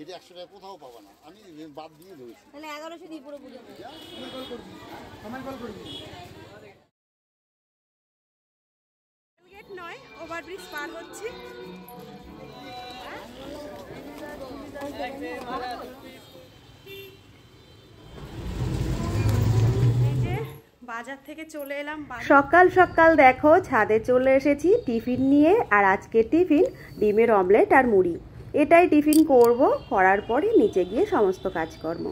এটা 100 টাকা কোথাও পাবা না, আমি বাদ দিয়ে ধরেছি। তাহলে 1100 দিয়ে পুরো বুঝে নেব। কল করবি। গেট নয়, ওভারব্রিজ পার হচ্ছি। বাজার থেকে চলে এলাম। সকাল সকাল দেখো ছাদে চলে এসেছি টিফিন নিয়ে। আর আজকে টিফিন ডিমের অমলেট আর মুড়ি, এটাই টিফিন করব। করার পরে নিচে গিয়ে সমস্ত কাজকর্ম।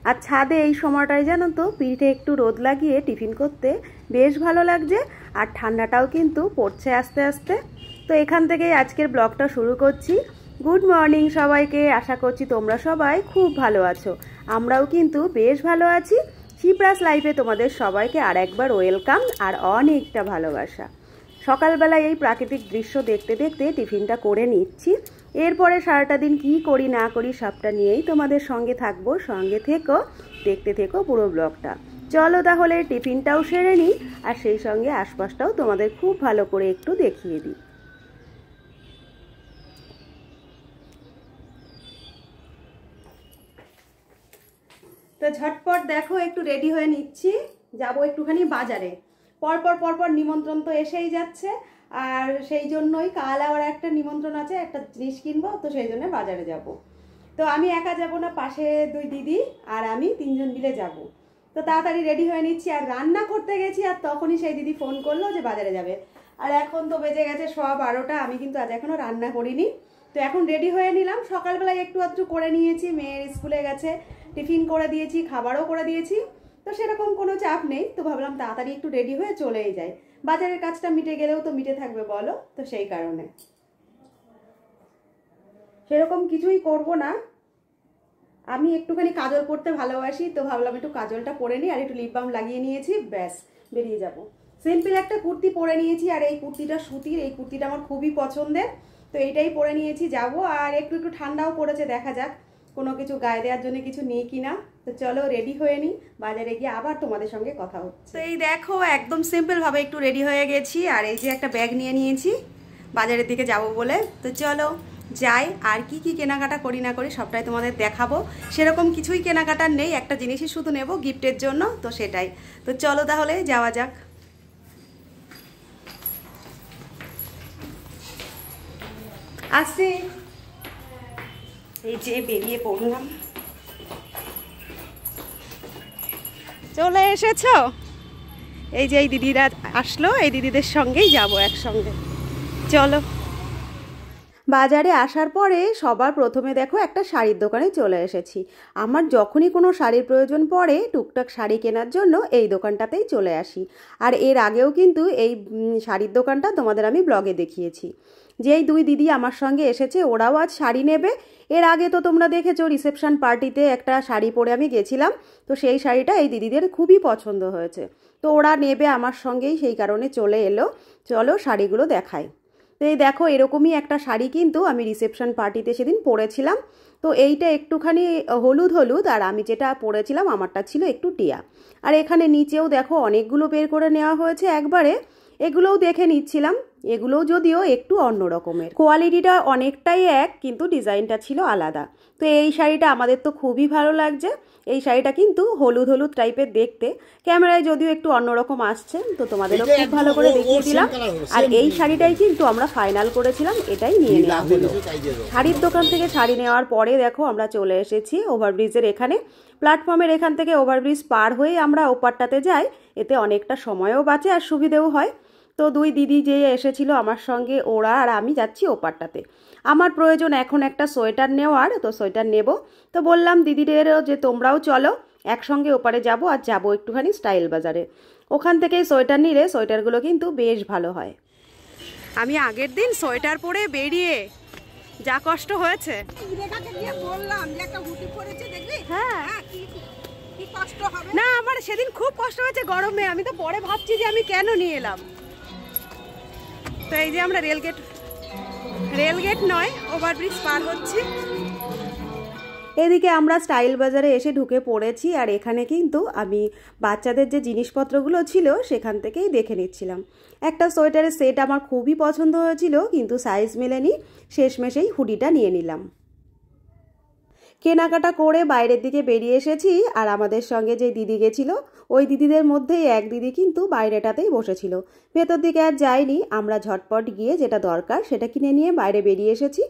আর ছাদে এই সময়টায় জানো তো পিঠে একটু রোদ লাগিয়ে টিফিন করতে বেশ ভালো লাগছে। আর ঠান্ডাটাও কিন্তু পড়ছে আস্তে আস্তে। তো এখান থেকেই আজকের ব্লগটা শুরু করছি। গুড মর্নিং সবাইকে, আশা করছি তোমরা সবাই খুব ভালো আছো। আমরাও কিন্তু বেশ ভালো আছি। শিপ্রাস লাইফে তোমাদের সবাইকে আর একবার ওয়েলকাম আর অনেকটা ভালোবাসা। সকালবেলায় এই প্রাকৃতিক দৃশ্য দেখতে দেখতে টিফিনটা করে নিচ্ছি। এরপরে সারাটা দিন কি করি না করি সবটা নিয়েই তোমাদের সঙ্গে থাকবো। সঙ্গে থেকো, দেখতে থেকো পুরো ব্লগটা। চলো তাহলে টিফিনটাও সেরে নিই, আর সেই সঙ্গে আশপাশটাও তোমাদের খুব ভালো করে একটু দেখিয়ে দিই। তো ঝটপট দেখো একটু রেডি হয়ে নিচ্ছি, যাব একটুখানি বাজারে। পরপর নিমন্ত্রণ তো এসেই যাচ্ছে, আর সেই জন্যই কাল আবার একটা নিমন্ত্রণ আছে, একটা জিনিস কিনবো, তো সেই জন্য বাজারে যাব। তো আমি একা যাব না, পাশে দুই দিদি আর আমি তিনজন মিলে যাব। তো তাড়াতাড়ি রেডি হয়ে নিচ্ছি। আর রান্না করতে গেছি, আর তখনই সেই দিদি ফোন করলো যে বাজারে যাবে। আর এখন তো বেজে গেছে 12:15, আমি কিন্তু আজ এখনও রান্না করিনি। তো এখন রেডি হয়ে নিলাম। সকালবেলায় একটু আধটু করে নিয়েছি, মেয়ের স্কুলে গেছে, টিফিন করে দিয়েছি, খাবারও করে দিয়েছি। তো সেরকম কোনো চাপ নেই। তো ভাবলাম তাড়াতাড়ি একটু রেডি হয়ে চলেই যাই, বাজারের কাজটা মিটে গেলেও তো মিটে থাকবে বলো। তো সেই কারণে সেরকম কিছুই করব না। আমি একটুখানি কাজল পরতে ভালোবাসি, তো ভাবলাম একটু কাজলটা পরে নিই, আর একটু লিপ বাম লাগিয়ে নিয়েছি, ব্যাস বেরিয়ে যাব। সিম্পল একটা কুর্তি পরে নিয়েছি, আর এই কুর্তিটা সুতির, এই কুর্তিটা আমার খুবই পছন্দের। তো এইটাই পরে নিয়েছি, যাব। আর একটু ঠান্ডাও পড়েছে, দেখা যাক কোনো কিছু গায়ে দেওয়ার জন্য কিছু নেই কিনা। তো চলো রেডি হয়ে নিই, বাজারে গিয়ে আবার তোমাদের সঙ্গে কথা হচ্ছে। তো এই দেখো একদম সিম্পলভাবে একটু রেডি হয়ে গেছি, আর এই যে একটা ব্যাগ নিয়ে নিয়েছি বাজারের দিকে যাব বলে। তো চলো যাই, আর কি কি কেনাকাটা করি না করি সবটাই তোমাদের দেখাবো। সেরকম কিছুই কেনাকাটার নেই, একটা জিনিসই শুধু নেব গিফটের জন্য, তো সেটাই। তো চলো তাহলে যাওয়া যাক। আসছি, এই যে বেরিয়ে পড়লাম। চলে এসেছো? এই যে এই দিদিরা আসলো, এই দিদিদের সঙ্গেই যাব একসঙ্গে। চলো। বাজারে আসার পরে সবার প্রথমে দেখো একটা শাড়ির দোকানে চলে এসেছি। আমার যখনই কোনো শাড়ির প্রয়োজন পড়ে টুকটাক শাড়ি কেনার জন্য এই দোকানটাতেই চলে আসি। আর এর আগেও কিন্তু এই শাড়ির দোকানটা তোমাদের আমি ব্লগে দেখিয়েছি। যেই দুই দিদি আমার সঙ্গে এসেছে, ওরাও আজ শাড়ি নেবে। এর আগে তো তোমরা দেখেছো রিসেপশন পার্টিতে একটা শাড়ি পরে আমি গেছিলাম, তো সেই শাড়িটা এই দিদিদের খুবই পছন্দ হয়েছে। তো ওরা নেবে আমার সঙ্গেই, সেই কারণে চলে এলো। চলো শাড়িগুলো দেখাই। তো এই দেখো এরকমই একটা শাড়ি কিন্তু আমি রিসেপশন পার্টিতে সেদিন পরেছিলাম। তো এইটা একটুখানি হলুদ হলুদ, আর আমি যেটা পরেছিলাম আমারটা ছিল একটু টিয়া। আর এখানে নিচেও দেখো অনেকগুলো বের করে নেওয়া হয়েছে একবারে, এগুলোও দেখে নিচ্ছিলাম। এগুলোও যদিও একটু অন্য রকমের, কোয়ালিটিটা অনেকটাই এক, কিন্তু ডিজাইনটা ছিল আলাদা। তো এই শাড়িটা আমাদের তো খুবই ভালো লাগছে। এই শাড়িটা কিন্তু হলুদ হলুদ টাইপের দেখতে, ক্যামেরায় যদিও একটু অন্যরকম আসছে, তো তোমাদেরও খুব ভালো করে দেখিয়ে দিলাম। আর এই শাড়িটাই কিন্তু আমরা ফাইনাল করেছিলাম, এটাই নিয়ে নেওয়া হলো। শাড়ির দোকান থেকে শাড়ি নেওয়ার পরে দেখো আমরা চলে এসেছি ওভারব্রিজের এখানে। প্ল্যাটফর্মের এখান থেকে ওভারব্রিজ পার হয়ে আমরা ওপারটাতে যাই, এতে অনেকটা সময়ও বাঁচে আর সুবিধেও হয়। তো দুই দিদি যে এসেছিল আমার সঙ্গে, ওরা আর আমি যাচ্ছি ওপারটাতে। আমার প্রয়োজন এখন একটা সোয়েটার নেওয়ার, তো সোয়েটার নেব। তো বললাম দিদিদেরও যে তোমরাও চলো একসঙ্গে ওপারে যাব, আর যাব একটুখানি স্টাইল বাজারে। ওখান থেকে সোয়েটার নিলে সোয়েটারগুলো কিন্তু বেশ ভালো হয়। আমি আগের দিন সোয়েটার পরে বেরিয়ে যা কষ্ট হয়েছে, হ্যাঁ না আমার সেদিন খুব কষ্ট হয়েছে গরমে। আমি তো পরে ভাবছি যে আমি কেন নিয়ে এলাম। তো এই যে আমরা রেলগেট নয়, ওভারব্রিজ পার হচ্ছি। এদিকে আমরা স্টাইল বাজারে এসে ঢুকে পড়েছি। আর এখানে কিন্তু আমি বাচ্চাদের যে জিনিসপত্রগুলো ছিল সেখান থেকেই দেখে নিচ্ছিলাম। একটা সোয়েটারের সেট আমার খুবই পছন্দ হয়েছিল, কিন্তু সাইজ মেলেনি, শেষমেশেই হুডিটা নিয়ে নিলাম। কেনাকাটা করে বাইরের দিকে বেরিয়ে এসেছি। আর আমাদের সঙ্গে যে দিদি গেছিলো ওই দিদিদের মধ্যেই এক দিদি কিন্তু বাইরেটাতেই বসেছিল, ভেতর দিকে আর যাইনি। আমরা ঝটপট গিয়ে যেটা দরকার সেটা কিনে নিয়ে বাইরে বেরিয়ে এসেছি।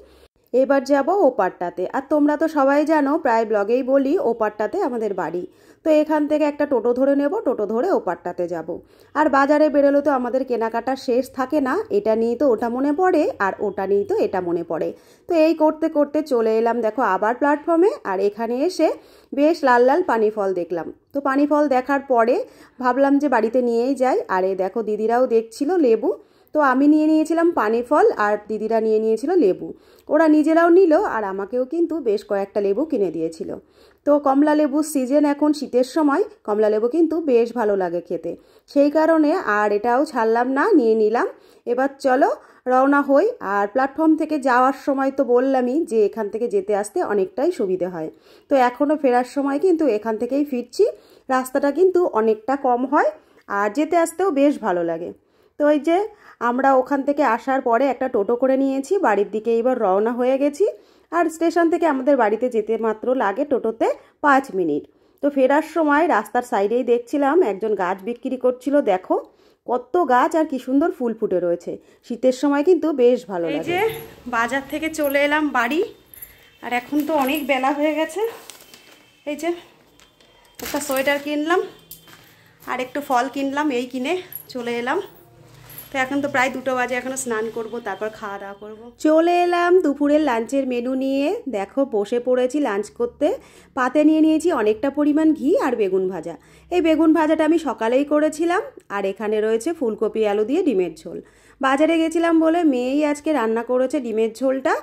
এবার যাব ওপারটাতে। আর তোমরা তো সবাই জানো, প্রায় ব্লগেই বলি ওপারটাতে আমাদের বাড়ি। তো এখান থেকে একটা টোটো ধরে নেব, টোটো ধরে ওপারটাতে যাব। আর বাজারে বেরোলে তো আমাদের কেনাকাটা শেষ থাকে না, এটা নিয়ে তো ওটা মনে পড়ে আর ওটা নিয়ে তো এটা মনে পড়ে। তো এই করতে করতে চলে এলাম দেখো আবার প্ল্যাটফর্মে। আর এখানে এসে বেশ লাল লাল পানি ফল দেখলাম। তো পানি ফল দেখার পরে ভাবলাম যে বাড়িতে নিয়েই যাই। আর এই দেখো দিদিরাও দেখছিল লেবু। তো আমি নিয়ে নিয়েছিলাম পানি ফল আর দিদিরা নিয়ে নিয়েছিল লেবু। ওরা নিজেরাও নিল আর আমাকেও কিন্তু বেশ কয়েকটা লেবু কিনে দিয়েছিল। তো কমলা লেবুর সিজন, এখন শীতের সময় কমলা লেবু কিন্তু বেশ ভালো লাগে খেতে, সেই কারণে আর এটাও ছাড়লাম না, নিয়ে নিলাম। এবার চলো রওনা হই। আর প্ল্যাটফর্ম থেকে যাওয়ার সময় তো বললামই যে এখান থেকে যেতে আসতে অনেকটাই সুবিধে হয়। তো এখনও ফেরার সময় কিন্তু এখান থেকেই ফিরছি। রাস্তাটা কিন্তু অনেকটা কম হয় আর যেতে আসতেও বেশ ভালো লাগে। তো ওই যে আমরা ওখান থেকে আসার পরে একটা টোটো করে নিয়েছি, বাড়ির দিকে এবার রওনা হয়ে গেছি। আর স্টেশন থেকে আমাদের বাড়িতে যেতে মাত্র লাগে টোটোতে 5 মিনিট। তো ফেরার সময় রাস্তার সাইডেই দেখছিলাম একজন গাছ বিক্রি করছিল। দেখো কত গাছ আর কি সুন্দর ফুল ফুটে রয়েছে, শীতের সময় কিন্তু বেশ ভালো লাগে। এই যে বাজার থেকে চলে এলাম বাড়ি। আর এখন তো অনেক বেলা হয়ে গেছে। এই যে একটা সোয়েটার কিনলাম আর একটু ফল কিনলাম, এই কিনে চলে এলাম। তো এখন তো প্রায় 2টো বাজে, এখনো স্নান করব, তারপর খাওয়া দাওয়া করবো। চলে এলাম দুপুরের লাঞ্চের মেনু নিয়ে। দেখো বসে পড়েছি লাঞ্চ করতে। পাতে নিয়ে নিয়েছি অনেকটা পরিমাণ ঘি আর বেগুন ভাজা। এই বেগুন ভাজাটা আমি সকালেই করেছিলাম। আর এখানে রয়েছে ফুলকপি আলু দিয়ে ডিমের ঝোল। বাজারে গেছিলাম বলে মেয়েই আজকে রান্না করেছে ডিমের ঝোলটা।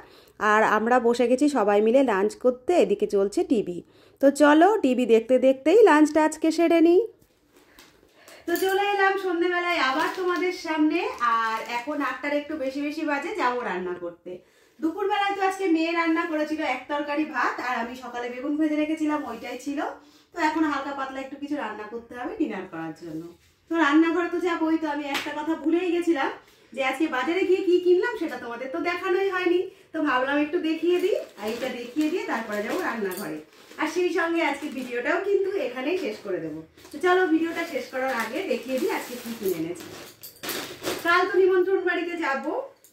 আর আমরা বসে গেছি সবাই মিলে লাঞ্চ করতে। এদিকে চলছে টিভি। তো চলো টিভি দেখতে দেখতেই লাঞ্চটা আজকে সেরে নিই। তো চলে এলাম সন্ধ্যেবেলায় আবার তোমাদের সামনে। আর এখন 8টার একটু বেশি বেশি বাজে, যাবো রান্না করতে। দুপুরবেলায় তো আজকে মেয়ে রান্না করেছিল এক তরকারি ভাত, আর আমি সকালে বেগুন ভেজে রেখেছিলাম, ওইটাই ছিল। তো এখন হালকা পাতলা একটু কিছু রান্না করতে হবে ডিনার করার জন্য। তো রান্নাঘরে তো যাবোই। তো আমি একটা কথা ভুলেই গেছিলাম যে আজকে বাজারে গিয়ে কি কিনলাম সেটা তোমাদের তো দেখানোই হয়নি। তো ভাবলাম একটু দেখিয়ে দিই, আর এটা দেখিয়ে দিয়ে তারপরে যাবো রান্নাঘরে। আর সেই সঙ্গে আজকে ভিডিওটাও কিন্তু এখানেই শেষ করে দেবো। তো চলো ভিডিওটা শেষ করার আগে দেখিয়ে দিই আজকে কি কিনে এনেছি। কাল তো নিমন্ত্রণ বাড়িতে যাব,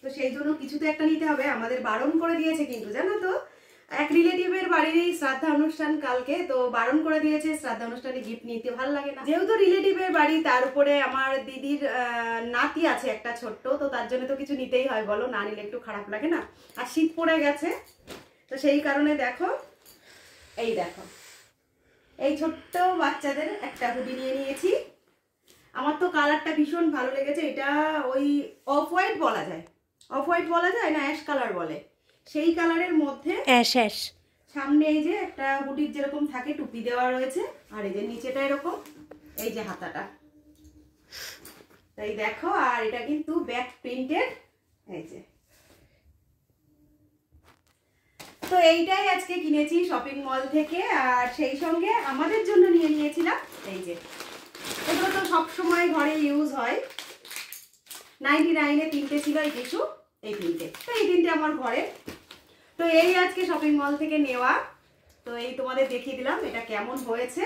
তো সেই জন্য কিছু তো একটা নিতে হবে। আমাদের বারণ করে দিয়েছে কিন্তু, জানো তো, এক রিলেটিভের বাড়ির শ্রাদ্ধা অনুষ্ঠান কালকে, তো বারণ করে দিয়েছে শ্রাদ্ধা অনুষ্ঠানে গিফট নিতে ভালো লাগে না। যেহেতু রিলেটিভের বাড়ি, তার উপরে আমার দিদির নাতি আছে একটা ছোট্ট, তো তার জন্য তো কিছু নিতেই হয় বলো, না নিলে একটু খারাপ লাগে না। আর শীত পড়ে গেছে, তো সেই কারণে দেখো এই দেখো এই ছোট্ট বাচ্চাদের একটা হুডি নিয়ে নিয়েছি। আমার তো কালারটা ভীষণ ভালো লেগেছে। এটা ওই অফ হোয়াইট বলা যায়, অফ হোয়াইট বলা যায় না অ্যাশ কালার বলে, সেই কালারের মধ্যে অ্যাশ অ্যাশ। সামনে এই যে একটা হুডির যেরকম থাকে টুপি দেওয়া রয়েছে, আর এই যে নিচেটা এরকম, এই যে হাতাটা, তাই দেখো। আর এটা কিন্তু ব্যাক প্রিন্টেড, এই যে। তো এইটাই আজকে কিনেছি শপিং মল থেকে। আর সেই সঙ্গে আমাদের জন্য নিয়ে নিয়েছিলাম এই যে, এগুলো তো সবসময় ঘরে ইউজ হয়। 99-এ 3টে ছিল এই টিস্যু, এই 3টে, তো এই 3টে আমার ঘরে। তো এই আজকে শপিং মল থেকে নেওয়া। তো এই তোমাদের দেখিয়ে দিলাম এটা কেমন হয়েছে,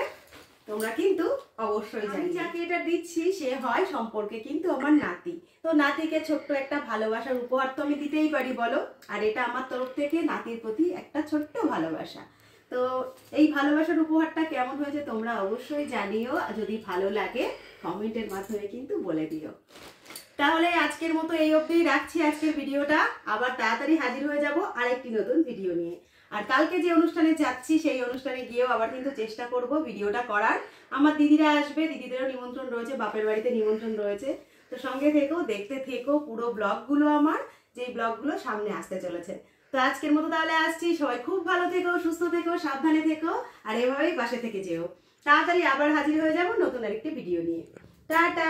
তোমরা কিন্তু অবশ্যই জানি। যাকে এটা দিচ্ছি সে হয় সম্পর্কে কিন্তু আমার নাতি। তো নাতিকে ছোট্ট একটা ভালোবাসার উপহার তো আমি দিতেই পারি বলো। আর এটা আমার তরফ থেকে নাতির প্রতি একটা ছোট্ট ভালোবাসা। তো এই ভালোবাসার উপহারটা কেমন হয়েছে তোমরা অবশ্যই জানিও। যদি ভালো লাগে কমেন্টের মাধ্যমে কিন্তু বলে দিও। তাহলে আজকের মতো এই অবধি রাখছি আজকের ভিডিওটা। আবার তাড়াতাড়ি হাজির হয়ে যাব আরেকটি নতুন ভিডিও নিয়ে। আর কালকে যে অনুষ্ঠানে যাচ্ছি সেই অনুষ্ঠানে গিয়েও আবার কিন্তু চেষ্টা করব ভিডিওটা করার। আমার দিদিরা আসবে, দিদিদেরও নিমন্ত্রণ রয়েছে, বাপের বাড়িতে নিমন্ত্রণ রয়েছে। তো সঙ্গে থেকো, দেখতে থেকো পুরো ব্লগগুলো আমার, যেই ব্লগগুলো সামনে আসতে চলেছে। তো আজকের মতো তাহলে আসছি। সবাই খুব ভালো থেকো, সুস্থ থেকো, সাবধানে থেকো, আর এভাবেই পাশে থেকে যেও। তাড়াতাড়ি আবার হাজির হয়ে যাব নতুন আরেকটি ভিডিও নিয়ে। টাটা।